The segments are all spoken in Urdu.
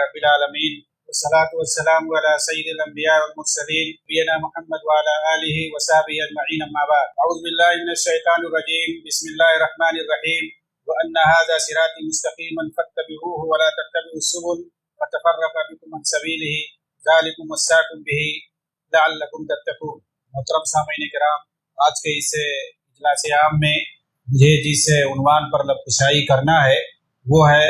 رب العالمین والصلاة والسلام علی سید الانبیاء والمرسلین نبینا محمد وعلی آلہ وصحبہ اجمعین اما بعد اعوذ باللہ من الشیطان الرجیم بسم اللہ الرحمن الرحیم وان ھذا صراطی مستقیما فاتبعوه ولا تتبعوا السبل فتفرق بکم عن سبیلہ ذلکم وصاکم بہ لعلکم تتقون۔ محترم سامعین کرام، آج کے اس اجلاس عام میں مجھے جس عنوان پر لبکشائی کرنا ہے وہ ہے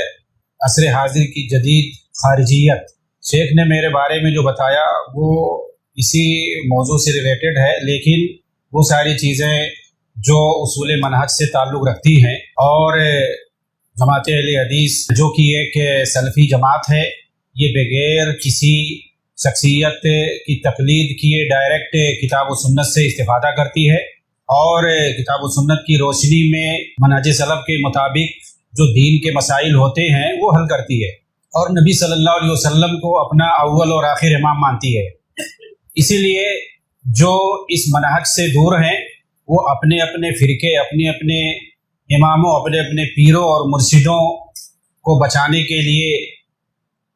عصر حاضر کی جدید خارجیت۔ شیخ نے میرے بارے میں جو بتایا وہ اسی موضوع سے ریلیٹڈ ہے، لیکن وہ ساری چیزیں جو اصول منہج سے تعلق رکھتی ہیں، اور جماعت اہل حدیث جو کہ ایک سلفی جماعت ہے، یہ بغیر کسی شخصیت کی تقلید کیے ڈائریکٹ کتاب و سنت سے استفادہ کرتی ہے، اور کتاب و سنت کی روشنی میں منہج سلف کے مطابق جو دین کے مسائل ہوتے ہیں وہ حل کرتی ہے، اور نبی صلی اللہ علیہ وسلم کو اپنا اول اور آخر امام مانتی ہے۔ اسی لیے جو اس منہج سے دور ہیں وہ اپنے اپنے فرقے، اپنے اپنے اماموں، اپنے اپنے پیروں اور مرشدوں کو بچانے کے لیے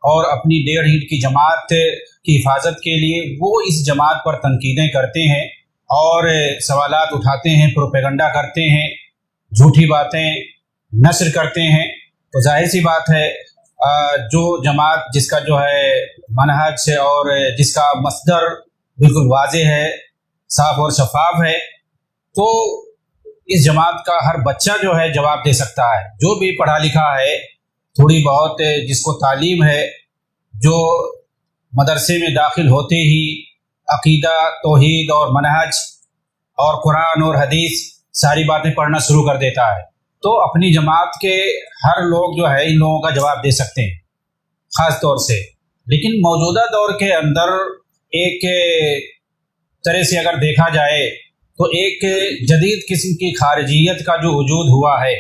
اور اپنی 1.5 اینٹ کی جماعت کی حفاظت کے لیے وہ اس جماعت پر تنقیدیں کرتے ہیں اور سوالات اٹھاتے ہیں، پروپیگنڈا کرتے ہیں، جھوٹی باتیں نشر کرتے ہیں۔ تو ظاہر سی بات ہے جو جماعت جس کا جو ہے منہج اور جس کا مصدر بالکل واضح ہے، صاف اور شفاف ہے، تو اس جماعت کا ہر بچہ جو ہے جواب دے سکتا ہے، جو بھی پڑھا لکھا ہے، تھوڑی بہت جس کو تعلیم ہے، جو مدرسے میں داخل ہوتے ہی عقیدہ، توحید اور منہج اور قرآن اور حدیث ساری باتیں پڑھنا شروع کر دیتا ہے، تو اپنی جماعت کے ہر لوگ جو ہے ان لوگوں کا جواب دے سکتے ہیں خاص طور سے۔ لیکن موجودہ دور کے اندر ایک طرح سے اگر دیکھا جائے تو ایک جدید قسم کی خارجیت کا جو وجود ہوا ہے،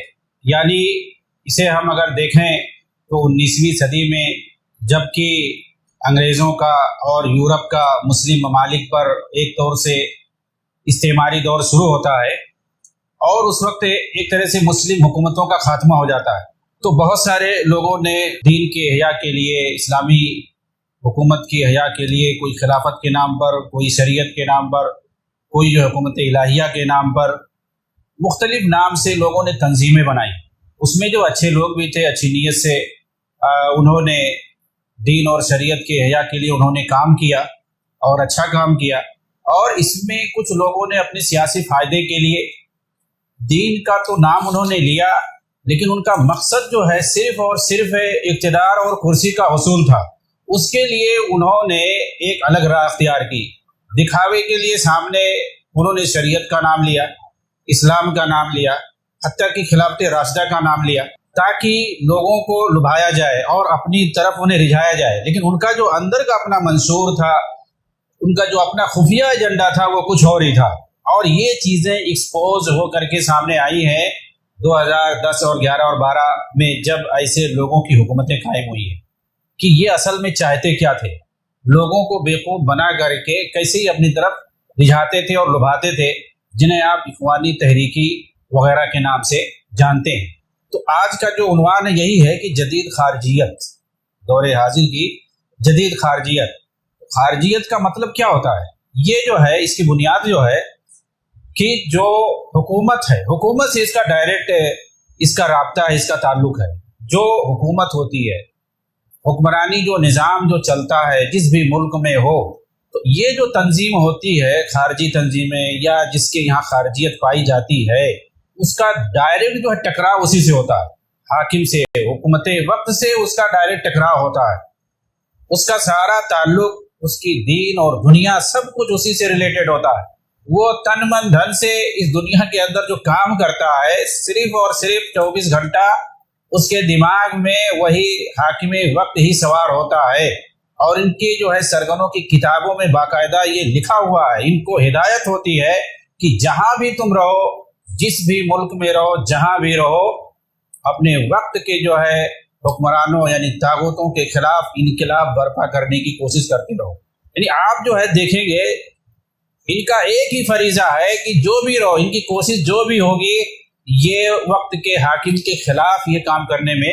یعنی اسے ہم اگر دیکھیں تو 19ویں صدی میں جب کہ انگریزوں کا اور یورپ کا مسلم ممالک پر ایک طور سے استعماری دور شروع ہوتا ہے، اور اس وقت ایک طرح سے مسلم حکومتوں کا خاتمہ ہو جاتا ہے، تو بہت سارے لوگوں نے دین کے احیاء کے لیے، اسلامی حکومت کی احیاء کے لیے، کوئی خلافت کے نام پر، کوئی شریعت کے نام پر، کوئی جو حکومت الہیہ کے نام پر، مختلف نام سے لوگوں نے تنظیمیں بنائی۔ اس میں جو اچھے لوگ بھی تھے، اچھی نیت سے انہوں نے دین اور شریعت کے احیاء کے لیے انہوں نے کام کیا اور اچھا کام کیا، اور اس میں کچھ لوگوں نے اپنے سیاسی فائدے کے لیے دین کا تو نام انہوں نے لیا، لیکن ان کا مقصد جو ہے صرف اور صرف اقتدار اور کرسی کا حصول تھا۔ اس کے لیے انہوں نے ایک الگ راہ اختیار کی، دکھاوے کے لیے سامنے انہوں نے شریعت کا نام لیا، اسلام کا نام لیا، حتیٰ کہ خلافت راشدہ کا نام لیا، تاکہ لوگوں کو لبھایا جائے اور اپنی طرف انہیں رجھایا جائے۔ لیکن ان کا جو اندر کا اپنا منشور تھا، ان کا جو اپنا خفیہ ایجنڈا تھا، وہ کچھ اور ہی تھا، اور یہ چیزیں ایکسپوز ہو کر کے سامنے آئی ہیں 2010 اور 11 اور 12 میں، جب ایسے لوگوں کی حکومتیں قائم ہوئی ہیں کہ یہ اصل میں چاہتے کیا تھے، لوگوں کو بیوقوف بنا کر کے کیسے ہی اپنی طرف رجھاتے تھے اور لبھاتے تھے، جنہیں آپ اخوانی تحریکی وغیرہ کے نام سے جانتے ہیں۔ تو آج کا جو عنوان ہے یہی ہے کہ جدید خارجیت، دور حاضر کی جدید خارجیت۔ خارجیت کا مطلب کیا ہوتا ہے؟ یہ جو ہے اس کی بنیاد جو ہے کہ جو حکومت ہے، حکومت سے اس کا ڈائریکٹ اس کا رابطہ ہے، اس کا تعلق ہے۔ جو حکومت ہوتی ہے، حکمرانی جو نظام جو چلتا ہے جس بھی ملک میں ہو، تو یہ جو تنظیم ہوتی ہے، خارجی تنظیمیں یا جس کے یہاں خارجیت پائی جاتی ہے، اس کا ڈائریکٹ جو ہے ٹکراؤ اسی سے ہوتا ہے، حاکم سے، حکومت وقت سے اس کا ڈائریکٹ ٹکراؤ ہوتا ہے۔ اس کا سارا تعلق، اس کی دین اور دنیا سب کچھ اسی سے ریلیٹڈ ہوتا ہے۔ وہ تن من دھن سے اس دنیا کے اندر جو کام کرتا ہے، صرف اور صرف 24 گھنٹہ اس کے دماغ میں وہی حاکم وقت ہی سوار ہوتا ہے، اور ان کی جو ہے سرگنوں کی کتابوں میں باقاعدہ یہ لکھا ہوا ہے، ان کو ہدایت ہوتی ہے کہ جہاں بھی تم رہو، جس بھی ملک میں رہو، جہاں بھی رہو، اپنے وقت کے جو ہے حکمرانوں یعنی طاغوتوں کے خلاف انقلاب برپا کرنے کی کوشش کرتے رہو۔ یعنی آپ جو ہے دیکھیں گے ان کا ایک ہی فریضہ ہے کہ جو بھی رہو، ان کی کوشش جو بھی ہوگی یہ وقت کے حاکم کے خلاف یہ کام کرنے میں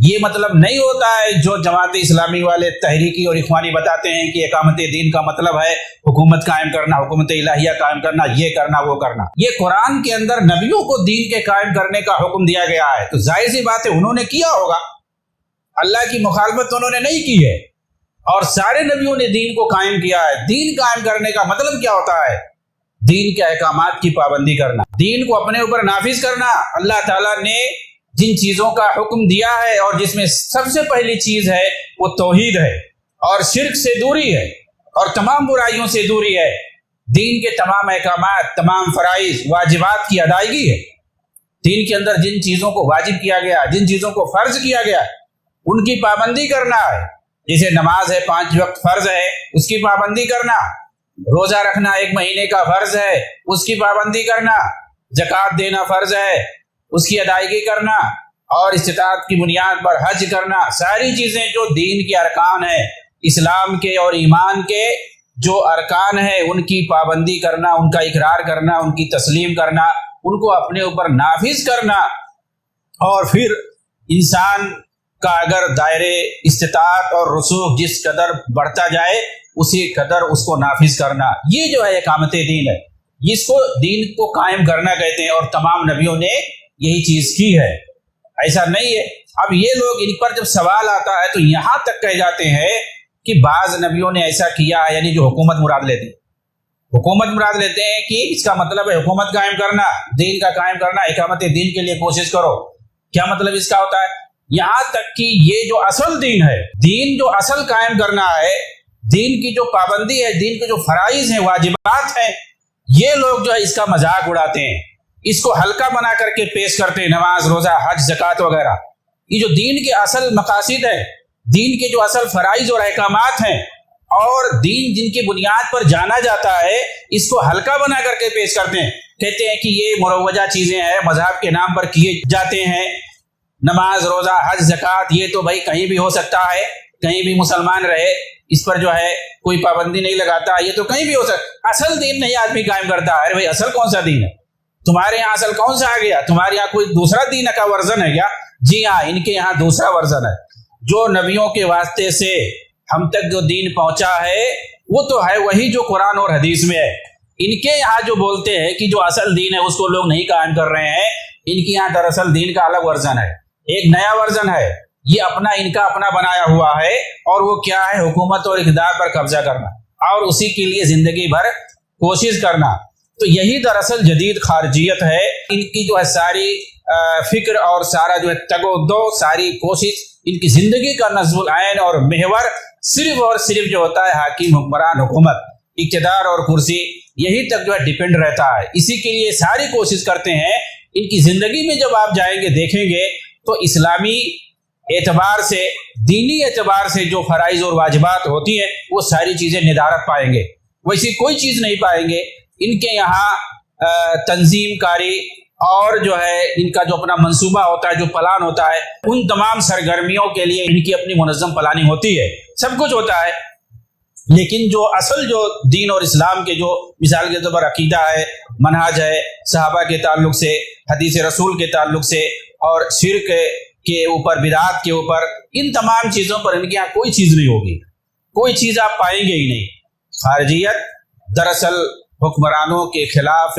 یہ مطلب نہیں ہوتا ہے جو جماعت اسلامی والے تحریکی اور اخوانی بتاتے ہیں کہ اقامت دین کا مطلب ہے حکومت قائم کرنا، حکومت الہیہ قائم کرنا، یہ کرنا وہ کرنا۔ یہ قرآن کے اندر نبیوں کو دین کے قائم کرنے کا حکم دیا گیا ہے، تو ظاہر سی بات ہے انہوں نے کیا ہوگا، اللہ کی مخالفت انہوں نے نہیں کی ہے، اور سارے نبیوں نے دین کو قائم کیا ہے۔ دین قائم کرنے کا مطلب کیا ہوتا ہے؟ دین کے احکامات کی پابندی کرنا، دین کو اپنے اوپر نافذ کرنا۔ اللہ تعالیٰ نے جن چیزوں کا حکم دیا ہے اور جس میں سب سے پہلی چیز ہے وہ توحید ہے، اور شرک سے دوری ہے، اور تمام برائیوں سے دوری ہے۔ دین کے تمام احکامات، تمام فرائض، واجبات کی ادائیگی ہے۔ دین کے اندر جن چیزوں کو واجب کیا گیا، جن چیزوں کو فرض کیا گیا، ان کی پابندی کرنا ہے۔ جیسے نماز ہے، 5 وقت فرض ہے، اس کی پابندی کرنا۔ روزہ رکھنا 1 مہینے کا فرض ہے، اس کی پابندی کرنا۔ زکوٰۃ دینا فرض ہے، اس کی ادائیگی کرنا، اور استطاعت کی بنیاد پر حج کرنا۔ ساری چیزیں جو دین کے ارکان ہیں، اسلام کے اور ایمان کے جو ارکان ہیں، ان کی پابندی کرنا، ان کا اقرار کرنا، ان کی تسلیم کرنا، ان کو اپنے اوپر نافذ کرنا۔ اور پھر انسان کا اگر دائرے استطاعت اور رسوخ جس قدر بڑھتا جائے، اسی قدر اس کو نافذ کرنا۔ یہ جو ہے اقامت دین ہے، جس کو دین کو قائم کرنا کہتے ہیں، اور تمام نبیوں نے یہی چیز کی ہے، ایسا نہیں ہے۔ اب یہ لوگ ان پر جب سوال آتا ہے تو یہاں تک کہہ جاتے ہیں کہ بعض نبیوں نے ایسا کیا ہے، یعنی جو حکومت مراد لیتے ہیں، حکومت مراد لیتے ہیں کہ اس کا مطلب ہے حکومت قائم کرنا، دین کا قائم کرنا، اقامت دین کے لیے کوشش کرو۔ کیا مطلب اس کا ہوتا ہے؟ یہاں تک کہ یہ جو اصل دین ہے، دین جو اصل قائم کرنا ہے، دین کی جو پابندی ہے، دین کے جو فرائض ہیں، واجبات ہیں، یہ لوگ جو ہے اس کا مذاق اڑاتے ہیں، اس کو ہلکا بنا کر کے پیش کرتے ہیں۔ نماز، روزہ، حج، زکوٰۃ وغیرہ، یہ جو دین کے اصل مقاصد ہیں، دین کے جو اصل فرائض اور احکامات ہیں، اور دین جن کی بنیاد پر جانا جاتا ہے، اس کو ہلکا بنا کر کے پیش کرتے ہیں۔ کہتے ہیں کہ یہ مروجہ چیزیں ہیں، مذہب کے نام پر کیے جاتے ہیں۔ نماز، روزہ، حج، زکوٰۃ، یہ تو بھائی کہیں بھی ہو سکتا ہے، کہیں بھی مسلمان رہے، اس پر جو ہے کوئی پابندی نہیں لگاتا، یہ تو کہیں بھی ہو سکتا۔ اصل دین نہیں آدمی قائم کرتا ہے۔ ارے بھائی اصل کون سا دین ہے؟ تمہارے یہاں اصل کون سا آ گیا؟ تمہارے یہاں کوئی دوسرا دین کا ورژن ہے کیا؟ جی ہاں، ان کے یہاں دوسرا ورژن ہے۔ جو نبیوں کے واسطے سے ہم تک جو دین پہنچا ہے، وہ تو ہے وہی جو قرآن اور حدیث میں ہے۔ ان کے یہاں جو بولتے ہیں کہ جو اصل دین ہے اس کو لوگ نہیں قائم کر رہے ہیں، ان کے یہاں دراصل دین کا الگ ورژن ہے، ایک نیا ورژن ہے، یہ اپنا ان کا اپنا بنایا ہوا ہے، اور وہ کیا ہے؟ حکومت اور اقتدار پر قبضہ کرنا، اور اسی کے لیے زندگی بھر کوشش کرنا۔ تو یہی دراصل جدید خارجیت ہے۔ ان کی جو ہے ساری فکر اور سارا جو ہے تگ و دو، ساری کوشش، ان کی زندگی کا نظم العین اور محور صرف اور صرف جو ہوتا ہے حاکم، حکمران، حکومت، اقتدار اور کرسی، یہی تک جو ہے ڈیپینڈ رہتا ہے۔ اسی کے لیے ساری کوشش کرتے ہیں۔ ان کی زندگی میں جب آپ جائیں گے دیکھیں گے تو اسلامی اعتبار سے، دینی اعتبار سے جو فرائض اور واجبات ہوتی ہیں، وہ ساری چیزیں ندارت پائیں گے، ویسی کوئی چیز نہیں پائیں گے۔ ان کے یہاں تنظیم کاری اور جو ہے ان کا جو اپنا منصوبہ ہوتا ہے، جو پلان ہوتا ہے، ان تمام سرگرمیوں کے لیے ان کی اپنی منظم پلاننگ ہوتی ہے، سب کچھ ہوتا ہے۔ لیکن جو اصل جو دین اور اسلام کے جو مثال کے طور پر عقیدہ ہے، منہج ہے، صحابہ کے تعلق سے، حدیث رسول کے تعلق سے، اور شرک کے اوپر، بدعات کے اوپر، ان تمام چیزوں پر ان کے یہاں کوئی چیز نہیں ہوگی، کوئی چیز آپ پائیں گے ہی نہیں۔ خارجیت دراصل حکمرانوں کے خلاف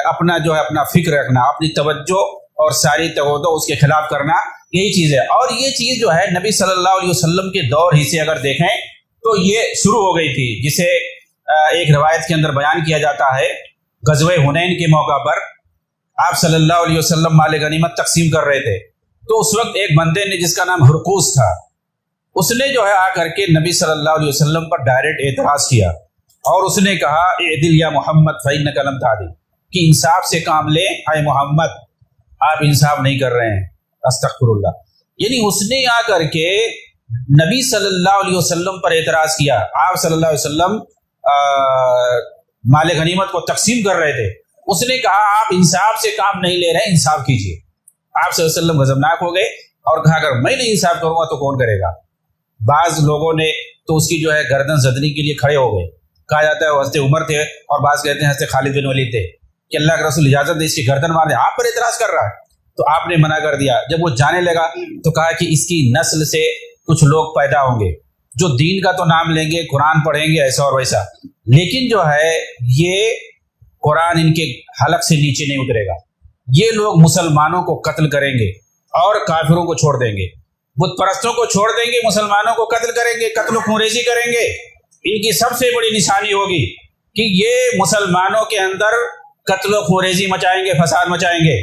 اپنا جو ہے اپنا فکر رکھنا، اپنی توجہ اور ساری توجہ اس کے خلاف کرنا، یہی چیز ہے۔ اور یہ چیز جو ہے نبی صلی اللہ علیہ وسلم کے دور ہی سے اگر دیکھیں تو یہ شروع ہو گئی تھی، جسے ایک روایت کے اندر بیان کیا جاتا ہے، غزوہ حنین کے موقع پر آپ صلی اللہ علیہ وسلم مال غنیمت تقسیم کر رہے تھے، تو اس وقت ایک بندے نے جس کا نام ہرقوس تھا، اس نے جو ہے آ کر کے نبی صلی اللہ علیہ وسلم پر ڈائریکٹ اعتراض کیا، اور اس نے کہا اعدل یا محمد فإنک لم تعدل، کہ انصاف سے کام لے اے محمد، آپ انصاف نہیں کر رہے ہیں، استغفر اللہ۔ یعنی اس نے آ کر کے نبی صلی اللہ علیہ وسلم پر اعتراض کیا۔ آپ صلی اللہ علیہ وسلم مال غنیمت کو تقسیم کر رہے تھے، اس نے کہا آپ انصاف سے کام نہیں لے رہے، انصاف کیجیے۔ آپ صلی اللہ علیہ وسلم غضبناک ہو گئے اور کہا اگر میں نہیں انصاف کروں گا تو کون کرے گا؟ بعض لوگوں نے تو اس کی جو ہے گردن زدنی کے لیے کھڑے ہو گئے، کہا جاتا ہے وہ حضرت عمر تھے، اور بعض کہتے ہیں حضرت خالد بن ولید تھے، کہ اللہ کے رسول اجازت دے اس کی گردن مار دیں، آپ پر اعتراض کر رہا ہے۔ تو آپ نے منع کر دیا۔ جب وہ جانے لگا تو کہا کہ اس کی نسل سے کچھ لوگ پیدا ہوں گے جو دین کا تو نام لیں گے، قرآن پڑھیں گے، ایسا اور ویسا، لیکن جو ہے یہ قرآن ان کے حلق سے نیچے نہیں اترے گا۔ یہ لوگ مسلمانوں کو قتل کریں گے اور کافروں کو چھوڑ دیں گے، بت پرستوں کو چھوڑ دیں گے، مسلمانوں کو قتل کریں گے، قتل و خونریزی کریں گے۔ ان کی سب سے بڑی نشانی ہوگی کہ یہ مسلمانوں کے اندر قتل و خونریزی مچائیں گے، فساد مچائیں گے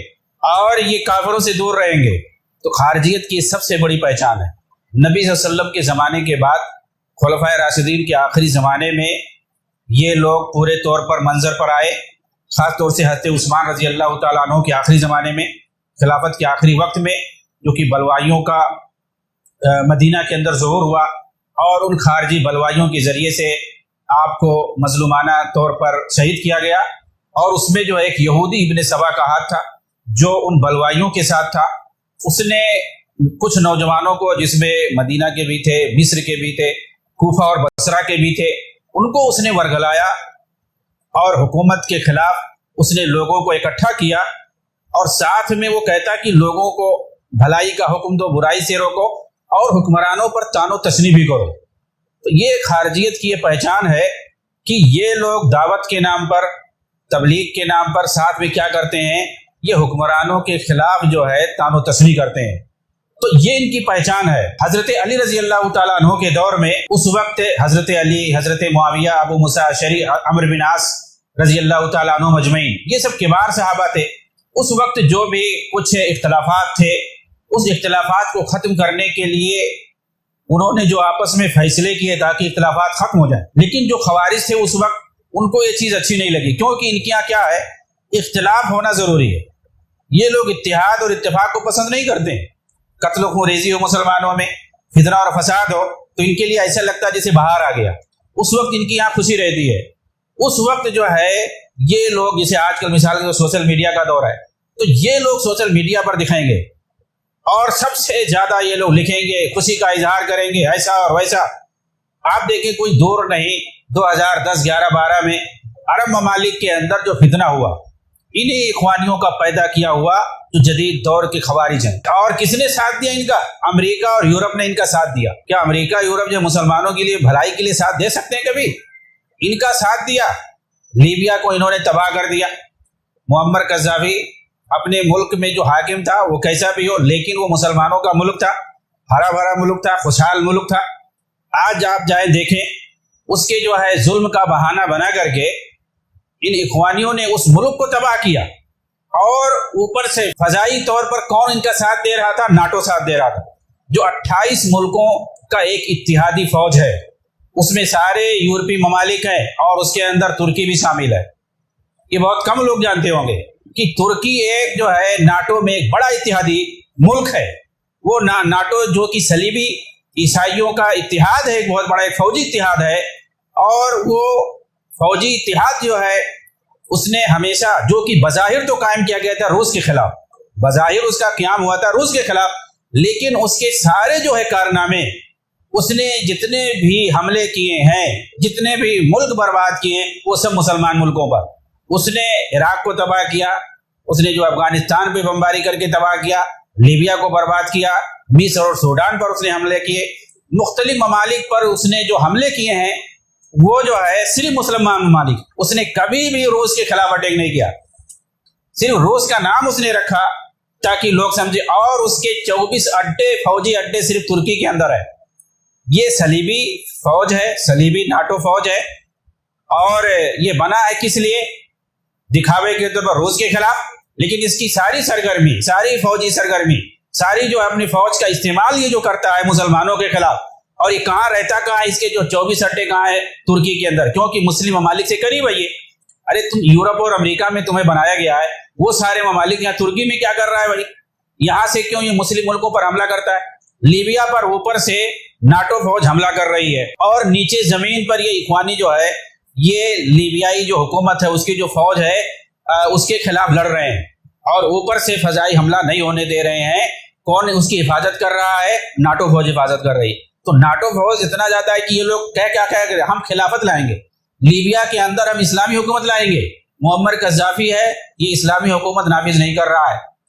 اور یہ کافروں سے دور رہیں گے۔ تو خارجیت کی سب سے بڑی پہچان ہے۔ نبی صلی اللہ علیہ وسلم کے زمانے کے بعد خلفائے راشدین کے آخری زمانے میں یہ لوگ پورے طور پر منظر پر آئے، خاص طور سے حضرت عثمان رضی اللہ تعالیٰ عنہ کے آخری زمانے میں، خلافت کے آخری وقت میں، جو کہ بلوائیوں کا مدینہ کے اندر ظہور ہوا اور ان خارجی بلوائیوں کے ذریعے سے آپ کو مظلومانہ طور پر شہید کیا گیا۔ اور اس میں جو ایک یہودی ابن سبا کا ہاتھ تھا جو ان بلوائیوں کے ساتھ تھا۔ اس نے کچھ نوجوانوں کو، جس میں مدینہ کے بھی تھے، مصر کے بھی تھے، کوفہ اور بصرہ کے بھی تھے، ان کو اس نے ورگلایا اور حکومت کے خلاف اس نے لوگوں کو اکٹھا کیا، اور ساتھ میں وہ کہتا کہ لوگوں کو بھلائی کا حکم دو، برائی سے روکو، اور حکمرانوں پر طعن و تشنیع بھی کرو۔ تو یہ خارجیت کی یہ پہچان ہے کہ یہ لوگ دعوت کے نام پر، تبلیغ کے نام پر ساتھ میں کیا کرتے ہیں، یہ حکمرانوں کے خلاف جو ہے طعن و تشنیع کرتے ہیں۔ تو یہ ان کی پہچان ہے۔ حضرت علی رضی اللہ تعالیٰ عنہ کے دور میں اس وقت حضرت علی، حضرت معاویہ، ابو موسیٰ اشعری، عمرو بن عاص رضی اللہ تعالیٰ عنہ مجمعین، یہ سب کبار صحابہ تھے۔ اس وقت جو بھی کچھ اختلافات تھے، اس اختلافات کو ختم کرنے کے لیے انہوں نے جو آپس میں فیصلے کیے تاکہ اختلافات ختم ہو جائیں، لیکن جو خوارج تھے اس وقت ان کو یہ چیز اچھی نہیں لگی، کیونکہ ان کے یہاں کیا ہے، اختلاف ہونا ضروری ہے۔ یہ لوگ اتحاد اور اتفاق کو پسند نہیں کرتے ہیں۔ قتل و خونریزی ہو مسلمانوں میں، فتنہ اور فساد ہو، تو ان کے لیے ایسا لگتا ہے جیسے باہر آ گیا۔ اس وقت ان کی یہاں خوشی رہتی ہے۔ اس وقت جو ہے یہ لوگ، جسے آج کل مثال کے سوشل میڈیا کا دور ہے، تو یہ لوگ سوشل میڈیا پر دکھائیں گے اور سب سے زیادہ یہ لوگ لکھیں گے، خوشی کا اظہار کریں گے، ایسا اور ویسا۔ آپ دیکھیں کوئی دور نہیں، 2010، 11، 12 میں عرب ممالک کے اندر جو فتنہ ہوا، انہیں اخوانیوں کا پیدا کیا ہوا جو جدید دور کے خوارج ہیں۔ اور کس نے ساتھ دیا ان کا؟ امریکہ اور یورپ نے ان کا ساتھ دیا۔ کیا امریکہ یورپ جو مسلمانوں کے لیے بھلائی کے لیے ساتھ دے سکتے ہیں کبھی؟ ان کا ساتھ دیا۔ لیبیا کو انہوں نے تباہ کر دیا۔ معمر قذافی اپنے ملک میں جو حاکم تھا، وہ کیسا بھی ہو، لیکن وہ مسلمانوں کا ملک تھا، ہرا بھرا ملک تھا، خوشحال ملک تھا۔ آج آپ جائیں دیکھیں، اس کے جو ہے ظلم کا بہانہ بنا کر کے ان اخوانیوں نے اس ملک کو تباہ کیا، اور اوپر سے فضائی طور پر کون ان کا ساتھ دے رہا تھا؟ ناٹو ساتھ دے رہا تھا، جو 28 ملکوں کا ایک اتحادی فوج ہے۔ اس میں سارے یورپی ممالک ہیں اور اس کے اندر ترکی بھی شامل ہے۔ یہ بہت کم لوگ جانتے ہوں گے کہ ترکی ایک جو ہے ناٹو میں ایک بڑا اتحادی ملک ہے۔ وہ ناٹو جو کہ صلیبی عیسائیوں کا اتحاد ہے، ایک بہت بڑا ایک فوجی اتحاد ہے، اور وہ فوجی اتحاد جو ہے اس نے ہمیشہ، جو کہ بظاہر تو قائم کیا گیا تھا روس کے خلاف، بظاہر اس کا قیام ہوا تھا روس کے خلاف، لیکن اس کے سارے جو ہے کارنامے، اس نے جتنے بھی حملے کیے ہیں، جتنے بھی ملک برباد کیے ہیں، وہ سب مسلمان ملکوں پر۔ اس نے عراق کو تباہ کیا، اس نے جو افغانستان پہ بمباری کر کے تباہ کیا، لیبیا کو برباد کیا، مصر اور سوڈان پر اس نے حملے کیے، مختلف ممالک پر اس نے جو حملے کیے ہیں، وہ جو ہے صرف مسلمان ممالک، اس نے کبھی بھی روس کے خلاف اٹیک نہیں کیا۔ صرف روس کا نام اس نے رکھا تاکہ لوگ سمجھے، اور اس کے 24 اڈے، فوجی اڈے صرف ترکی کے اندر ہے۔ یہ صلیبی فوج ہے، صلیبی ناٹو فوج ہے، اور یہ بنا ہے کس لیے؟ دکھاوے کے طور پر روس کے خلاف، لیکن اس کی ساری سرگرمی، ساری فوجی سرگرمی، ساری جو اپنی فوج کا استعمال یہ جو کرتا ہے مسلمانوں کے خلاف، اور یہ کہاں رہتا کہاں ہے؟ اس کے جو 24 اڈے کہاں ہے؟ ترکی کے اندر، کیونکہ مسلم ممالک سے قریب ہے یہ۔ ارے تم یورپ اور امریکہ میں تمہیں بنایا گیا ہے، وہ سارے ممالک یہاں ترکی میں کیا کر رہا ہے بھائی؟ یہاں سے کیوں یہ مسلم ملکوں پر حملہ کرتا ہے؟ لیبیا پر اوپر سے ناٹو فوج حملہ کر رہی ہے، اور نیچے زمین پر یہ اخوانی جو ہے، یہ لیبیائی جو حکومت ہے اس کی جو فوج ہے اس کے خلاف لڑ رہے ہیں، اور اوپر سے فضائی حملہ نہیں ہونے دے رہے ہیں۔ کون اس کی حفاظت کر رہا ہے؟ ناٹو فوج حفاظت کر رہی ہے۔ تو ناٹو فوج اتنا جاتا ہے کہ یہ لوگ کیا ہم خلافت لائیں گے، لیبیا کے اندر ہم اسلامی حکومت لائیں گے۔ معمر قذافی ہے، یہ اسلامی حکومت نافذ نہیں کر رہا ہے،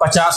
50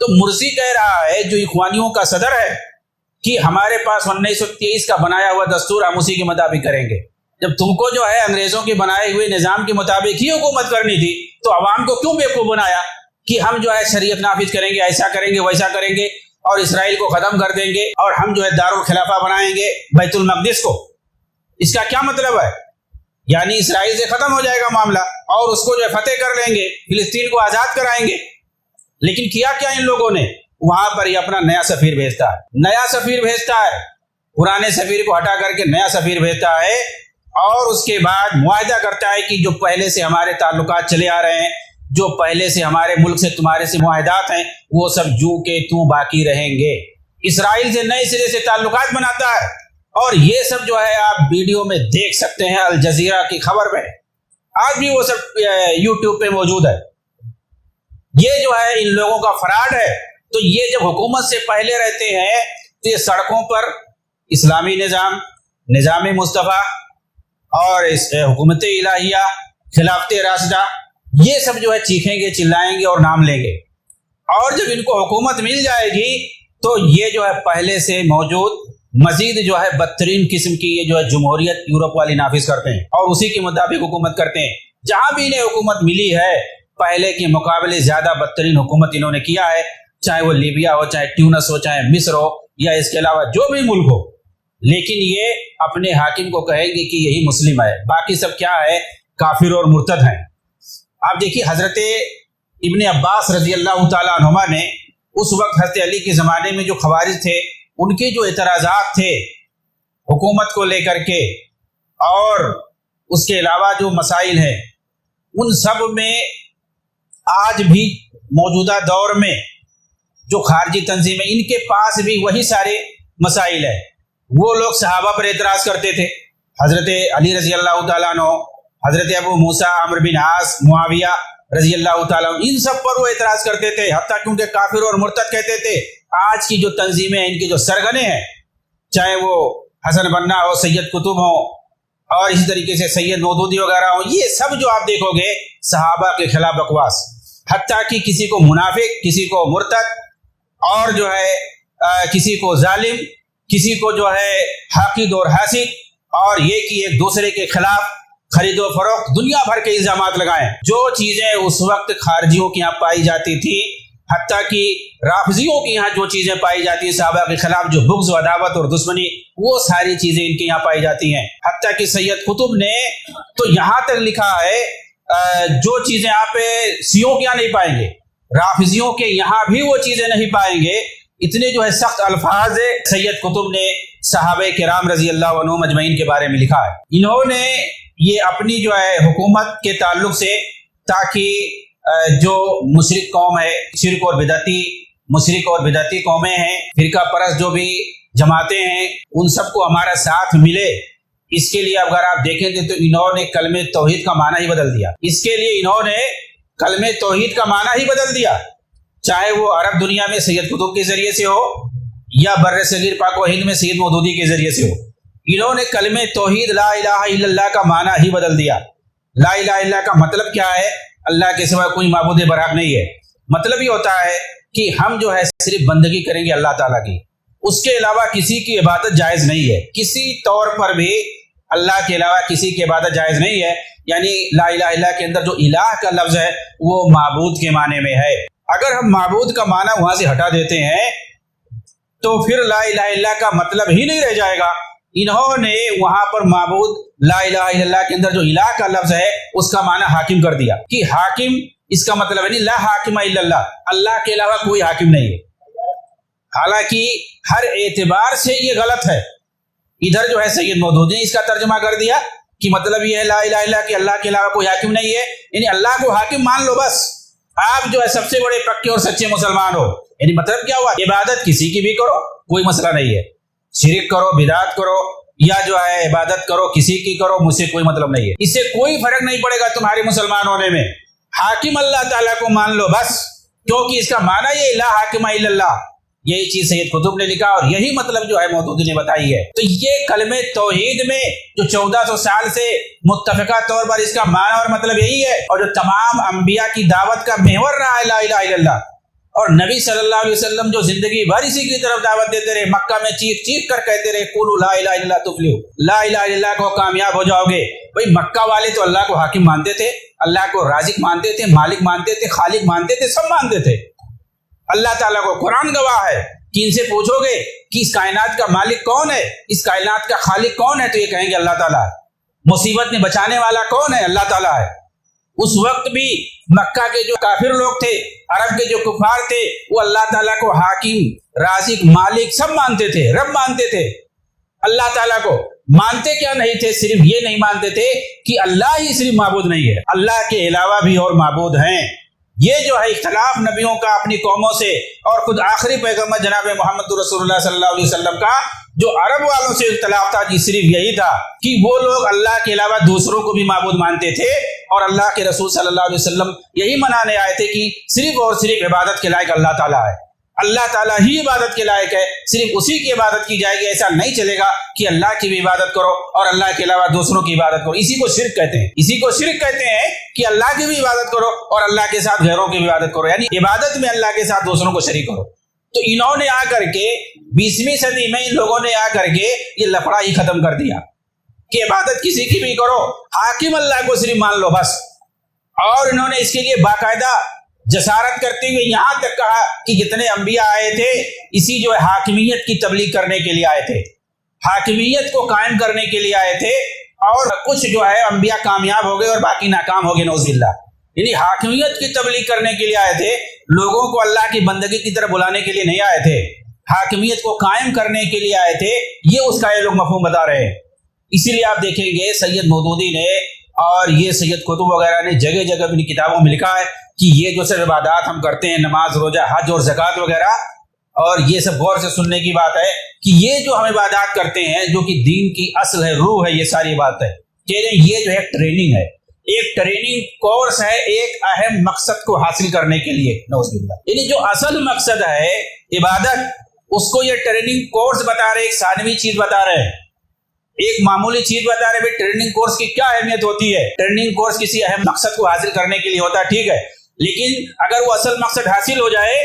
تو مرسی کہہ رہا ہے جو اخوانیوں کا صدر ہے کہ ہمارے پاس 1923 کا بنایا ہوا دستور ہم اسی کے مطابق کریں گے۔ جب تم کو جو ہے انگریزوں کے بنائے ہوئے نظام کے مطابق ہی حکومت کرنی تھی تو عوام کو کیوں بیوقوف بنایا کہ ہم جو ہے شریعت نافذ کریں گے، ایسا کریں گے ویسا کریں گے اور اسرائیل کو ختم کر دیں گے اور ہم جو ہے دارالخلافہ بنائیں گے بیت المقدس کو۔ اس کا کیا مطلب ہے؟ یعنی اسرائیل سے ختم ہو جائے گا معاملہ اور اس کو جو ہے فتح کر لیں گے، فلسطین کو آزاد کرائیں گے۔ لیکن کیا ان لوگوں نے وہاں پر ہی اپنا نیا سفیر بھیجتا ہے، پرانے سفیر کو ہٹا کر کے نیا سفیر بھیجتا ہے اور اس کے بعد معاہدہ کرتا ہے کہ جو پہلے سے ہمارے تعلقات چلے آ رہے ہیں، جو پہلے سے ہمارے ملک سے تمہارے سے معاہدات ہیں، وہ سب جو کے توں باقی رہیں گے۔ اسرائیل سے نئے سرے سے تعلقات بناتا ہے اور یہ سب جو ہے آپ ویڈیو میں دیکھ سکتے ہیں، الجزیرہ کی خبر میں آج بھی وہ سب یوٹیوب پہ موجود ہے۔ یہ جو ہے ان لوگوں کا فراڈ ہے۔ تو یہ جب حکومت سے پہلے رہتے ہیں تو یہ سڑکوں پر اسلامی نظام مصطفیٰ اور حکومت الہیہ، خلافت راشدہ، یہ سب جو ہے چیخیں گے، چلائیں گے اور نام لیں گے، اور جب ان کو حکومت مل جائے گی تو یہ جو ہے پہلے سے موجود مزید جو ہے بدترین قسم کی یہ جو ہے جمہوریت یورپ والی نافذ کرتے ہیں اور اسی کے مطابق حکومت کرتے ہیں۔ جہاں بھی انہیں حکومت ملی ہے پہلے کے مقابلے زیادہ بدترین حکومت انہوں نے کیا ہے، چاہے وہ لیبیا ہو، چاہے ٹیونس ہو، چاہے مصر ہو یا اس کے علاوہ جو بھی ملک ہو، لیکن یہ اپنے حاکم کو کہیں گے کہ یہی مسلم ہے، باقی سب کیا ہے، کافر اور مرتد ہیں۔ آپ دیکھیے حضرت ابن عباس رضی اللہ تعالیٰ عنہما نے اس وقت حضرت علی کے زمانے میں جو خوارج تھے ان کے جو اعتراضات تھے حکومت کو لے کر کے اور اس کے علاوہ جو مسائل ہیں ان سب میں آج بھی موجودہ دور میں جو خارجی تنظیمیں ان کے پاس بھی وہی سارے مسائل ہیں۔ وہ لوگ صحابہ پر اعتراض کرتے تھے، حضرت علی رضی اللہ تعالیٰ عنہ، حضرت ابو موسیٰ، عمرو بن عاص، معاویہ رضی اللہ تعالیٰ عنہ، ان سب پر وہ اعتراض کرتے تھے، حتیٰ کیونکہ کافر اور مرتد کہتے تھے۔ آج کی جو تنظیمیں ان کے جو سرگنے ہیں، چاہے وہ حسن بنا ہو، سید قطب ہو اور اسی طریقے سے سید مودودی وغیرہ ہو، یہ سب جو آپ دیکھو گے صحابہ کے خلاف بکواس، حتیٰ کہ کسی کو منافق، کسی کو مرتد اور جو ہے کسی کو ظالم، کسی کو جو ہے حاقد اور حاسد، اور یہ کہ ایک دوسرے کے خلاف خرید و فروخت دنیا بھر کے الزامات لگائیں۔ جو چیزیں اس وقت خارجیوں کے یہاں پائی جاتی تھی، حتیٰ کہ رافضیوں کے یہاں جو چیزیں پائی جاتی ہیں صحابہ کے خلاف، جو بغض و عداوت اور دشمنی، وہ ساری چیزیں ان کے یہاں پائی جاتی ہیں۔ حتیٰ کہ سید قطب نے تو یہاں تک لکھا ہے جو چیزیں آپ سیوں کے یہاں نہیں پائیں گے، رافضیوں کے یہاں بھی وہ چیزیں نہیں پائیں گے۔ اتنے جو ہے سخت الفاظ سید قطب نے صحابہ کرام رضی اللہ عنہم اجمعین کے بارے میں لکھا ہے۔ انہوں نے یہ اپنی جو ہے حکومت کے تعلق سے، تاکہ جو مشرک قوم ہے، شرک اور بدعتی قومیں ہیں، فرقہ پرست جو بھی جماعتیں ہیں، ان سب کو ہمارا ساتھ ملے، اس کے لیے اگر آپ دیکھیں گے تو انہوں نے کلمہ توحید کا معنی ہی بدل دیا۔ اس کے لیے انہوں نے کلمہ توحید کا معنی ہی بدل دیا، چاہے وہ عرب دنیا میں سید قطب کے ذریعے سے ہو یا بر صغیر پاک و ہند میں سید مودودی کے ذریعے سے ہو۔ انہوں نے کلمہ توحید لا الہ الا اللہ کا معنی ہی بدل دیا۔ لا الہ الا اللہ کا مطلب کیا ہے؟ اللہ کے سوا کوئی معبود برحق نہیں ہے۔ مطلب یہ ہوتا ہے کہ ہم جو ہے صرف بندگی کریں گے اللہ تعالیٰ کی، اس کے علاوہ کسی کی عبادت جائز نہیں ہے، کسی طور پر بھی اللہ کے علاوہ کسی کی عبادت جائز نہیں ہے۔ یعنی لا الہ الا اللہ کے اندر جو الہ کا لفظ ہے وہ معبود کے معنی میں ہے۔ اگر ہم معبود کا معنی وہاں سے ہٹا دیتے ہیں تو پھر لا الہ الا اللہ کا مطلب ہی نہیں رہ جائے گا۔ انہوں نے وہاں پر معبود لا الہ الا اللہ کے اندر جو الہ کا لفظ ہے اس کا معنی حاکم کر دیا، کہ حاکم اس کا مطلب ہے نہیں لا حاکم الا اللہ، اللہ کے علاوہ کوئی حاکم نہیں ہے۔ حالانکہ ہر اعتبار سے یہ غلط ہے۔ ادھر جو ہے سید مودودی نے اس کا ترجمہ کر دیا کہ مطلب یہ ہے لا الہ الا اللہ کہ اللہ کے علاوہ کوئی حاکم نہیں ہے، یعنی اللہ کو حاکم مان لو، بس آپ جو ہے سب سے بڑے پکے اور سچے مسلمان ہو۔ یعنی مطلب کیا ہوا؟ عبادت کسی کی بھی کرو، کوئی مسئلہ نہیں ہے، شرک کرو، بدعت کرو یا جو ہے عبادت کرو کسی کی کرو، مجھ سے کوئی مطلب نہیں ہے، اس سے کوئی فرق نہیں پڑے گا تمہارے مسلمان ہونے میں۔ حاکم اللہ تعالیٰ کو مان لو بس، کیونکہ اس کا معنی یہ لا حاکم الا اللہ، یہی چیز سید قطب نے لکھا اور یہی مطلب جو ہے مودودی نے بتائی ہے۔ تو یہ کلمہ توحید میں جو 1400 سال سے متفقہ طور پر اس کا معنی اور مطلب یہی ہے، اور جو تمام انبیاء کی دعوت کا محور رہا ہے لا الہ الا اللہ، اور نبی صلی اللہ علیہ وسلم جو زندگی بھر اسی کی طرف دعوت دیتے رہے، مکہ میں چیخ چیخ کر کہتے رہے قولوا لا الہ الا اللہ تفلحوا، لا الہ الا اللہ کو کامیاب ہو جاؤ گے۔ بھئی مکہ والے تو اللہ کو حاکم مانتے تھے، اللہ کو رازق مانتے تھے، مالک مانتے تھے، خالق مانتے تھے، سب مانتے تھے۔ اللہ تعالیٰ کو قرآن گواہ ہے کہ ان سے پوچھو گے کہ اس کائنات کا مالک کون ہے، اس کائنات کا خالق کون ہے، تو یہ کہیں گے اللہ تعالیٰ ہے۔ مصیبت میں بچانے والا کون ہے، اللہ تعالیٰ ہے۔ اس وقت بھی مکہ کے جو کافر لوگ تھے، عرب کے جو کفار تھے، وہ اللہ تعالیٰ کو حاکم، رازق، مالک سب مانتے تھے، رب مانتے تھے۔ اللہ تعالیٰ کو مانتے کیا نہیں تھے؟ صرف یہ نہیں مانتے تھے کہ اللہ ہی صرف معبود نہیں ہے، اللہ کے علاوہ بھی اور معبود ہیں۔ یہ جو ہے اختلاف نبیوں کا اپنی قوموں سے، اور خود آخری پیغمبر جناب محمد رسول اللہ صلی اللہ علیہ وسلم کا جو عرب والوں سے اختلاف تھا، جی صرف یہی تھا کہ وہ لوگ اللہ کے علاوہ دوسروں کو بھی معبود مانتے تھے، اور اللہ کے رسول صلی اللہ علیہ وسلم یہی منانے آئے تھے کہ صرف اور صرف عبادت کے لائق اللہ تعالیٰ ہے، اللہ تعالیٰ ہی عبادت کے لائق ہے، صرف اسی کی عبادت کی جائے گی۔ ایسا نہیں چلے گا کہ اللہ کی بھی عبادت کرو اور اللہ کے علاوہ دوسروں کی عبادت کرو، اسی کو شرک کہتے ہیں۔ اسی کو شرک کہتے ہیں کہ اللہ کی بھی عبادت کرو اور اللہ کے ساتھ غیروں کی بھی عبادت کرو، یعنی عبادت میں اللہ کے ساتھ دوسروں کو شریک کرو۔ تو انہوں نے آ کر کے 20ویں صدی میں ان لوگوں نے آ کر کے یہ لفڑا ہی ختم کر دیا کہ عبادت کسی کی بھی کرو، حاکم اللہ کو صرف مان لو بس۔ اور انہوں نے اس کے لیے باقاعدہ جسارت کرتے ہوئے یہاں تک کہا کہ جتنے انبیاء آئے تھے اسی جو ہے حاکمیت کی تبلیغ کرنے کے لیے آئے تھے، حاکمیت کو قائم کرنے کے لیے آئے تھے، اور کچھ جو ہے انبیاء کامیاب ہو گئے اور باقی ناکام ہو گئے، نعوذ باللہ۔ یعنی حاکمیت کی تبلیغ کرنے کے لیے آئے تھے، لوگوں کو اللہ کی بندگی کی طرف بلانے کے لیے نہیں آئے تھے، حاکمیت کو قائم کرنے کے لیے آئے تھے۔ یہ اس کا یہ لوگ مفہوم بتا رہے ہیں۔ اسی لیے آپ دیکھیں گے سید مودودی نے اور یہ سید قطب وغیرہ نے جگہ جگہ اپنی کتابوں میں لکھا ہے کہ یہ جو صرف عبادات ہم کرتے ہیں، نماز، روزہ، حج اور زکوٰۃ وغیرہ، اور یہ سب غور سے سننے کی بات ہے کہ یہ جو ہم عبادات کرتے ہیں جو کہ دین کی اصل ہے، روح ہے، یہ ساری بات ہے، کہہ رہے ہیں یہ جو ہے ٹریننگ ہے، ایک ٹریننگ کورس ہے ایک اہم مقصد کو حاصل کرنے کے لیے، نعوذ باللہ۔ یعنی جو اصل مقصد ہے عبادت، اس کو یہ ٹریننگ کورس بتا رہے، ایک ثانوی چیز بتا رہے ہیں، ایک معمولی چیز بتا رہے۔ ٹریننگ کورس کی کیا اہمیت ہوتی ہے؟ ٹریننگ کورس کسی اہم مقصد کو حاصل کرنے کے لیے ہوتا ہے، ٹھیک ہے، لیکن اگر وہ اصل مقصد حاصل ہو جائے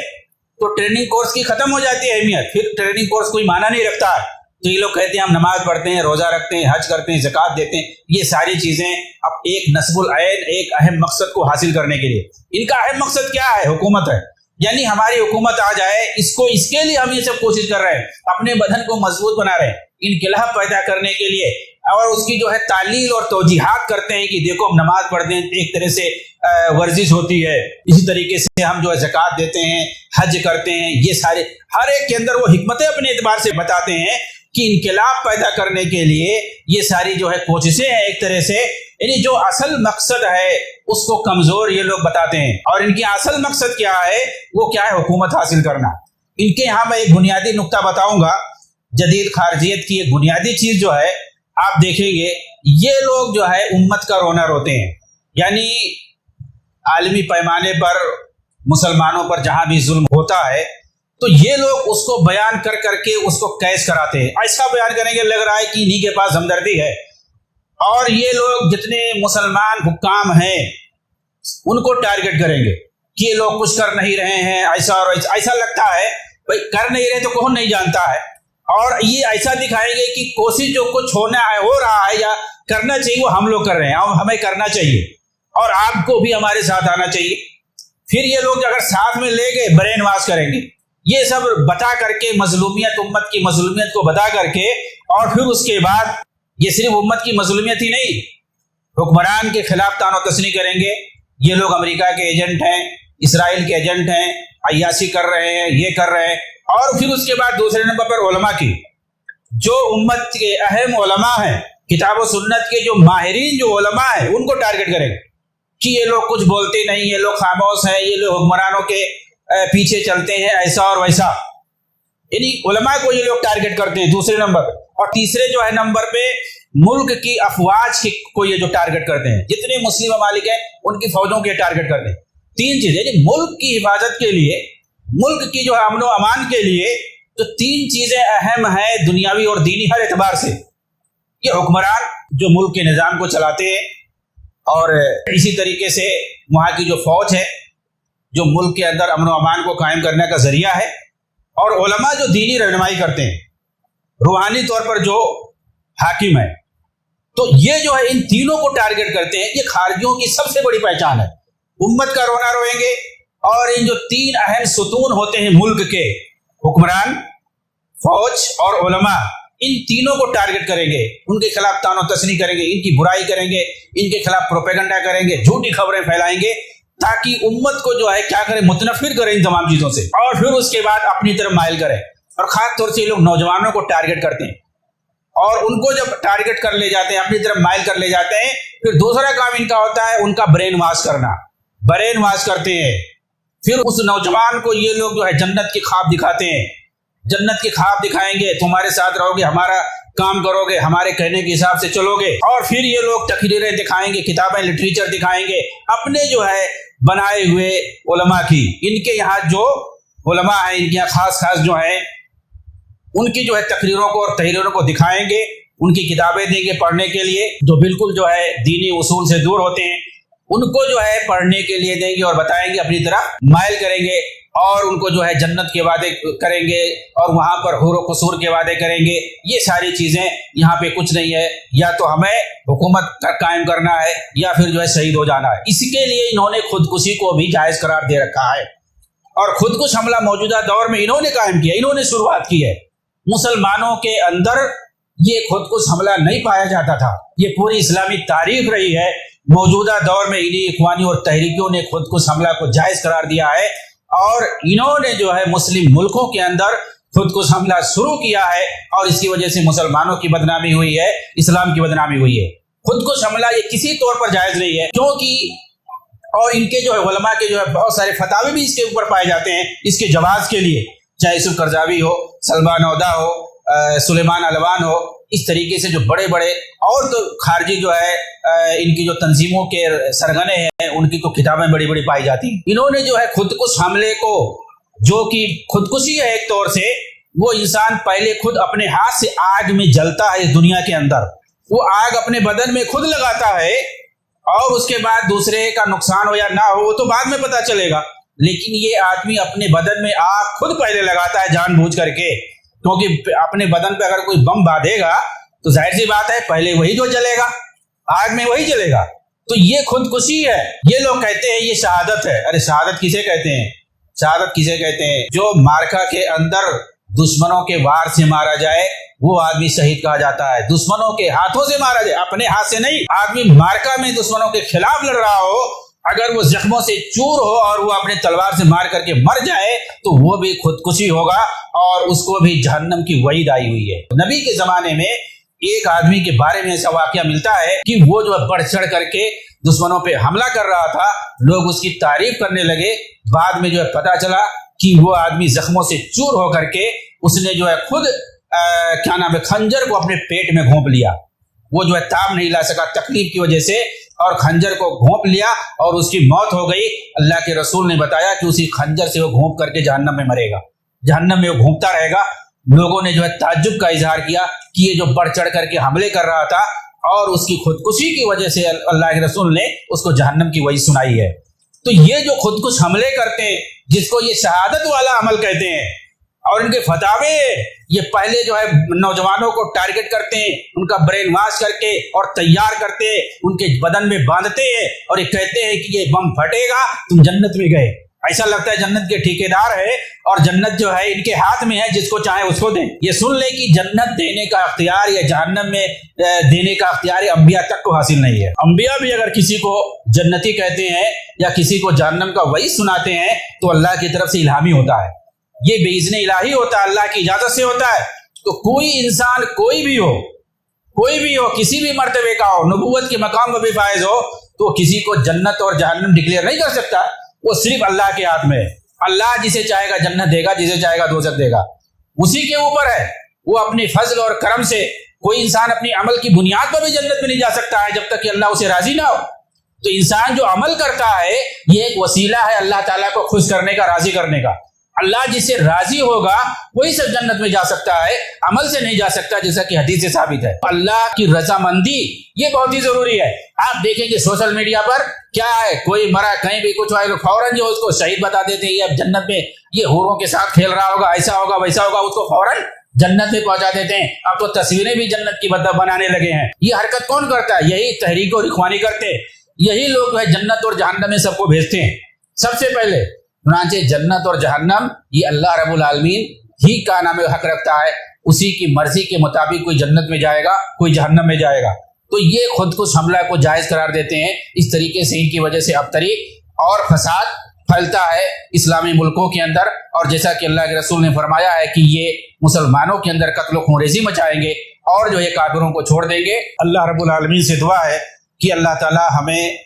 تو ٹریننگ کورس کی ختم ہو جاتی ہے اہمیت، پھر ٹریننگ کورس کوئی معنی نہیں رکھتا ہے۔ تو یہ لوگ کہتے ہیں ہم نماز پڑھتے ہیں، روزہ رکھتے ہیں، حج کرتے ہیں، زکوٰۃ دیتے ہیں، یہ ساری چیزیں اب ایک نصب العین، ایک اہم مقصد کو حاصل کرنے کے لیے۔ ان کا اہم مقصد کیا ہے؟ حکومت ہے، یعنی ہماری حکومت آ جائے، اس کے لیے ہم یہ سب کوشش کر رہے ہیں، اپنے بدن کو مضبوط بنا رہے ہیں، انقلاب پیدا کرنے کے لیے، اور اس کی جو ہے تعلیل اور توجیحات کرتے ہیں کہ دیکھو ہم نماز پڑھتے ہیں، ایک طرح سے ورزش ہوتی ہے، اسی طریقے سے ہم جو ہے زکوٰۃ دیتے ہیں، حج کرتے ہیں، یہ سارے ہر ایک کے اندر وہ حکمتیں اپنے اعتبار سے بتاتے ہیں کہ انقلاب پیدا کرنے کے لیے یہ ساری جو ہے کوششیں ہیں ایک طرح سے، یعنی جو اصل مقصد ہے اس کو کمزور یہ لوگ بتاتے ہیں، اور ان کی اصل مقصد کیا ہے؟ وہ کیا ہے؟ حکومت حاصل کرنا۔ ان کے یہاں میں ایک بنیادی نقطہ بتاؤں گا، جدید خارجیت کی ایک بنیادی چیز جو ہے آپ دیکھیں گے، یہ لوگ جو ہے امت کا رونر ہوتے ہیں، یعنی عالمی پیمانے پر مسلمانوں پر جہاں بھی ظلم ہوتا ہے تو یہ لوگ اس کو بیان کر کر کے اس کو کیس کراتے ہیں، ایسا بیان کریں گے لگ رہا ہے کہ انہی کے پاس ہمدردی ہے، اور یہ لوگ جتنے مسلمان حکام ہیں ان کو ٹارگٹ کریں گے کہ یہ لوگ کچھ کر نہیں رہے ہیں، ایسا اور ایسا لگتا ہے بھائی کر نہیں رہے تو کون نہیں جانتا ہے، اور یہ ایسا دکھائیں گے کہ کوشش جو کچھ ہونا ہے ہو رہا ہے یا کرنا چاہیے وہ ہم لوگ کر رہے ہیں، ہمیں کرنا چاہیے اور آپ کو بھی ہمارے ساتھ آنا چاہیے۔ پھر یہ لوگ اگر ساتھ میں لے گئے برین واش کریں گے، یہ سب بتا کر کے مظلومیت، امت کی مظلومیت کو بتا کر کے، اور پھر اس کے بعد یہ صرف امت کی مظلومیت ہی نہیں، حکمران کے خلاف تان و تشنیع کریں گے، یہ لوگ امریکہ کے ایجنٹ ہیں، اسرائیل کے ایجنٹ ہیں، عیاشی کر رہے ہیں، یہ کر رہے ہیں، اور پھر اس کے بعد دوسرے نمبر پر علماء کی، جو امت کے اہم علماء ہیں، کتاب و سنت کے جو ماہرین جو علماء ہیں ان کو ٹارگٹ کریں گے کہ یہ لوگ کچھ بولتے نہیں، یہ لوگ خاموش ہیں، یہ لوگ حکمرانوں کے پیچھے چلتے ہیں، ایسا اور ویسا، یعنی علماء کو یہ لوگ ٹارگٹ کرتے ہیں دوسرے نمبر پہ۔ اور تیسرے جو ہے نمبر پہ ملک کی افواج کو یہ جو ٹارگٹ کرتے ہیں، جتنے مسلم ممالک ہیں ان کی فوجوں کے ٹارگٹ کرتے ہیں۔ تین چیزیں، یعنی ملک کی حفاظت کے لیے، ملک کی جو ہے امن و امان کے لیے تو تین چیزیں اہم ہیں دنیاوی اور دینی ہر اعتبار سے۔ یہ حکمران جو ملک کے نظام کو چلاتے ہیں، اور اسی طریقے سے وہاں کی جو فوج ہے، جو ملک کے اندر امن و امان کو قائم کرنے کا ذریعہ ہے، اور علماء جو دینی رہنمائی کرتے ہیں، روحانی طور پر جو حاکم ہے، تو یہ جو ہے ان تینوں کو ٹارگٹ کرتے ہیں۔ یہ خارجیوں کی سب سے بڑی پہچان ہے، امت کا رونا روئیں گے، اور ان جو تین اہم ستون ہوتے ہیں ملک کے، حکمران، فوج اور علماء، ان تینوں کو ٹارگٹ کریں گے، ان کے خلاف تان و تشنیع کریں گے، ان کی برائی کریں گے، ان کے خلاف پروپیگنڈا کریں گے، جھوٹی خبریں پھیلائیں گے، تاکہ امت کو جو ہے کیا کرے، متنفر کریں ان تمام چیزوں سے، اور پھر اس کے بعد اپنی طرف مائل کریں۔ اور خاص طور سے یہ لوگ نوجوانوں کو ٹارگٹ کرتے ہیں، اور ان کو جب ٹارگٹ کر لے جاتے ہیں، اپنی طرف مائل کر لے جاتے ہیں، پھر دوسرا کام ان کا ہوتا ہے ان کا برین واش کرنا، برین واش کرتے ہیں۔ پھر اس نوجوان کو یہ لوگ جو ہے جنت کے خواب دکھاتے ہیں، جنت کے خواب دکھائیں گے، تمہارے ساتھ رہو گے، ہمارا کام کرو گے، ہمارے کہنے کے حساب سے چلو گے، اور پھر یہ لوگ تقریریں دکھائیں گے، کتابیں، لٹریچر دکھائیں گے اپنے جو ہے بنائے ہوئے علماء کی۔ ان کے یہاں جو علماء ہیں، ان کے یہاں خاص جو ہیں، ان کی جو ہے تقریروں کو اور تحریروں کو دکھائیں گے، ان کی کتابیں دیں گے پڑھنے کے لیے، جو بالکل جو ہے دینی اصول سے دور ہوتے ہیں، ان کو جو ہے پڑھنے کے لیے دیں گے اور بتائیں گے، اپنی طرح مائل کریں گے، اور ان کو جو ہے جنت کے وعدے کریں گے، اور وہاں پر حور و قصور کے وعدے کریں گے۔ یہ ساری چیزیں یہاں پہ کچھ نہیں ہے، یا تو ہمیں حکومت قائم کرنا ہے یا پھر جو ہے شہید ہو جانا ہے۔ اس کے لیے انہوں نے خودکشی کو بھی جائز قرار دے رکھا ہے، اور خودکش حملہ موجودہ دور میں انہوں نے قائم کیا، انہوں نے شروعات کی ہے۔ مسلمانوں کے اندر یہ خودکش حملہ نہیں پایا جاتا تھا، یہ پوری اسلامی تاریخ رہی ہے، موجودہ دور میں انہی اخوانی اور تحریکیوں نے خودکش حملہ کو جائز قرار دیا ہے، اور انہوں نے جو ہے مسلم ملکوں کے اندر خودکش حملہ شروع کیا ہے، اور اس کی وجہ سے مسلمانوں کی بدنامی ہوئی ہے، اسلام کی بدنامی ہوئی ہے۔ خودکش حملہ یہ کسی طور پر جائز نہیں ہے، کیونکہ اور ان کے جو ہے علماء کے جو ہے بہت سارے فتاوی بھی اس کے اوپر پائے جاتے ہیں اس کے جواز کے لیے، چاہے یوسف قرضاوی ہو، سلمان عودہ ہو، سلیمان علوان ہو، اس طریقے سے جو بڑے بڑے اور تو خارجی جو ہے ان کی جو تنظیموں کے سرغنے ہیں، ان کی تو کتابیں بڑی بڑی پائی جاتی ہیں۔ انہوں نے جو ہے خودکش حملے کو، جو کہ خودکشی ہے ایک طور سے، وہ انسان پہلے خود اپنے ہاتھ سے آگ میں جلتا ہے اس دنیا کے اندر، وہ آگ اپنے بدن میں خود لگاتا ہے، اور اس کے بعد دوسرے کا نقصان ہو یا نہ ہو وہ تو بعد میں پتہ چلے گا، لیکن یہ آدمی اپنے بدن میں آگ خود پہلے لگاتا ہے جان بوجھ کر کے، کیونکہ اپنے بدن پہ اگر کوئی بم باندھے گا تو ظاہر سی بات ہے پہلے وہی جو جلے گا، آگ میں وہی جلے گا، تو یہ خودکشی ہے۔ یہ لوگ کہتے ہیں یہ شہادت ہے۔ ارے شہادت کسے کہتے ہیں؟ شہادت کسے کہتے ہیں؟ جو مارکا کے اندر دشمنوں کے وار سے مارا جائے وہ آدمی شہید کہا جاتا ہے، دشمنوں کے ہاتھوں سے مارا جائے، اپنے ہاتھ سے نہیں۔ آدمی مارکا میں دشمنوں کے خلاف لڑ رہا ہو، اگر وہ زخموں سے چور ہو اور وہ اپنے تلوار سے مار کر کے مر جائے تو وہ بھی خودکشی ہوگا، اور اس کو بھی جہنم کی وعید آئی ہوئی ہے۔ نبی کے زمانے میں ایک آدمی کے بارے میں ایسا واقعہ ملتا ہے کہ وہ جو بڑھ چڑھ کر کے دشمنوں پہ حملہ کر رہا تھا، لوگ اس کی تعریف کرنے لگے، بعد میں جو ہے پتا چلا کہ وہ آدمی زخموں سے چور ہو کر کے اس نے جو ہے خود کیا نام ہے خنجر کو اپنے پیٹ میں گھونپ لیا، وہ جو ہے تاب نہیں لا سکا تکلیف کی وجہ سے، اور خنجر کو گھونپ لیا اور اس کی موت ہو گئی۔ اللہ کے رسول نے بتایا کہ اسی خنجر سے وہ گھونپ کر کے جہنم میں مرے گا، جہنم میں وہ گھومتا رہے گا۔ لوگوں نے جو ہے تعجب کا اظہار کیا کہ یہ جو بڑھ چڑھ کر کے حملے کر رہا تھا اور اس کی خودکشی کی وجہ سے اللہ کے رسول نے اس کو جہنم کی وعید سنائی ہے۔ تو یہ جو خودکش حملے کرتے ہیں جس کو یہ شہادت والا عمل کہتے ہیں، اور ان کے فتاوے یہ پہلے جو ہے نوجوانوں کو ٹارگٹ کرتے ہیں، ان کا برین واش کر کے اور تیار کرتے ہیں، ان کے بدن میں باندھتے ہیں اور یہ کہتے ہیں کہ یہ بم پھٹے گا تم جنت میں گئے۔ ایسا لگتا ہے جنت کے ٹھیکیدار ہے اور جنت جو ہے ان کے ہاتھ میں ہے، جس کو چاہے اس کو دیں۔ یہ سن لیں کہ جنت دینے کا اختیار یا جہنم میں دینے کا اختیار انبیاء تک کو حاصل نہیں ہے۔ انبیاء بھی اگر کسی کو جنتی کہتے ہیں یا کسی کو جہنم کا وعید سناتے ہیں تو اللہ کی طرف سے الہامی ہوتا ہے، یہ باذن الہی ہوتا ہے، اللہ کی اجازت سے ہوتا ہے۔ تو کوئی انسان کوئی بھی ہو کسی بھی مرتبے کا ہو، نبوت کے مقام پر بھی فائز ہو، تو کسی کو جنت اور جہنم ڈکلیئر نہیں کر سکتا، وہ صرف اللہ کے ہاتھ میں ہے۔ اللہ جسے چاہے گا جنت دے گا، جسے چاہے گا دوزخ دے گا، اسی کے اوپر ہے۔ وہ اپنی فضل اور کرم سے، کوئی انسان اپنی عمل کی بنیاد پر بھی جنت میں نہیں جا سکتا ہے جب تک کہ اللہ اسے راضی نہ ہو۔ تو انسان جو عمل کرتا ہے یہ ایک وسیلہ ہے اللہ تعالیٰ کو خوش کرنے کا، راضی کرنے کا۔ اللہ جس سے راضی ہوگا وہی سب جنت میں جا سکتا ہے، عمل سے نہیں جا سکتا، جیسا کہ حدیث سے ثابت ہے۔ اللہ کی رضامندی یہ بہت ہی ضروری ہے۔ آپ دیکھیں کہ سوشل میڈیا پر کیا ہے، کوئی مرا کہیں بھی کچھ ہوا فوراً جو اس کو شہید بتا دیتے ہیں، یہ اب جنت میں یہ حوروں کے ساتھ کھیل رہا ہوگا، ایسا ہوگا ویسا ہوگا، اس کو فوراً جنت میں پہنچا دیتے ہیں۔ اب تو تصویریں بھی جنت کی بنانے لگے ہیں۔ یہ حرکت کون کرتا ہے؟ یہی تحریک اور اخوانی کرتے، یہی لوگ جو ہے جنت اور جہنم میں سب کو بھیجتے ہیں سب سے پہلے۔ چنانچہ جنت اور جہنم یہ اللہ رب العالمین ہی کا نام حق رکھتا ہے، اسی کی مرضی کے مطابق کوئی جنت میں جائے گا، کوئی جہنم میں جائے گا۔ تو یہ خود کش حملہ کو جائز قرار دیتے ہیں۔ اس طریقے سے ان کی وجہ سے ابتری اور فساد پھیلتا ہے اسلامی ملکوں کے اندر، اور جیسا کہ اللہ کے رسول نے فرمایا ہے کہ یہ مسلمانوں کے اندر قتل و خونریزی مچائیں گے اور جو یہ کافروں کو چھوڑ دیں گے۔ اللہ رب العالمین سے دعا ہے کہ اللہ تعالی ہمیں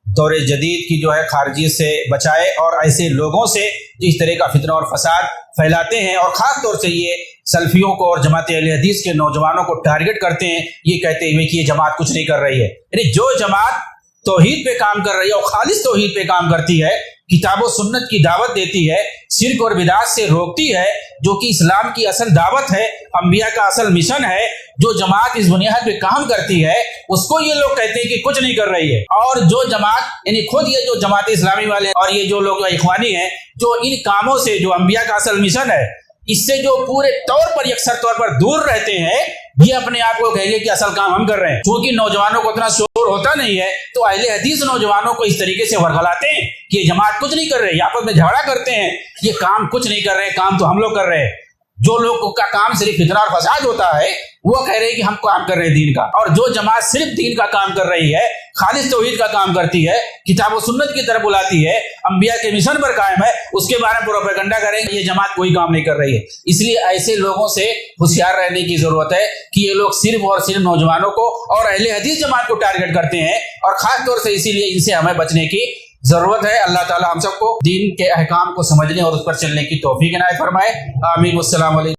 دور جدید کی جو ہے خارجیت سے بچائے اور ایسے لوگوں سے جو اس طرح کا فتنہ اور فساد پھیلاتے ہیں، اور خاص طور سے یہ سلفیوں کو اور جماعت اہل حدیث کے نوجوانوں کو ٹارگٹ کرتے ہیں، یہ کہتے ہوئے کہ یہ جماعت کچھ نہیں کر رہی ہے۔ یعنی جو جماعت توحید پہ کام کر رہی ہے اور خالص توحید پہ کام کرتی ہے، کتاب و سنت کی دعوت دیتی ہے، شرک اور بدعات سے روکتی ہے، جو کہ اسلام کی اصل دعوت ہے، انبیاء کا اصل مشن ہے، جو جماعت اس بنیاد پہ کام کرتی ہے، اس کو یہ لوگ کہتے ہیں کہ کچھ نہیں کر رہی ہے۔ اور جو جماعت یعنی خود یہ جو جماعت اسلامی والے اور یہ جو لوگ اخوانی ہیں، جو ان کاموں سے جو انبیاء کا اصل مشن ہے اس سے جو پورے طور پر یکسر طور پر دور رہتے ہیں، یہ اپنے آپ کو کہیں گے کہ اصل کام ہم کر رہے ہیں۔ چونکہ نوجوانوں کو اتنا شعور ہوتا نہیں ہے، تو اہل حدیث نوجوانوں کو اس طریقے سے ورغلاتے ہیں کہ یہ جماعت کچھ نہیں کر رہے، آپس میں جھگڑا کرتے ہیں، یہ کام کچھ نہیں کر رہے، کام تو ہم لوگ کر رہے ہیں۔ جو لوگ کا کام صرف فتنہ اور فساد ہوتا ہے وہ کہہ رہے ہیں کہ ہم کام کر رہے ہیں دین کا، اور جو جماعت صرف دین کا کام کر رہی ہے، خالص توحید کا کام کرتی ہے، کتاب و سنت کی طرف بلاتی ہے، انبیاء کے مشن پر قائم ہے، اس کے بارے میں پروپیگنڈا کریں گے یہ جماعت کوئی کام نہیں کر رہی ہے۔ اس لیے ایسے لوگوں سے ہوشیار رہنے کی ضرورت ہے کہ یہ لوگ صرف اور صرف نوجوانوں کو اور اہل حدیث جماعت کو ٹارگٹ کرتے ہیں، اور خاص طور سے اسی لیے ان سے ہمیں بچنے کی ضرورت ہے۔ اللہ تعالی ہم سب کو دین کے احکام کو سمجھنے اور اس پر چلنے کی توفیق عنایت فرمائے، آمین۔ والسلام علیکم۔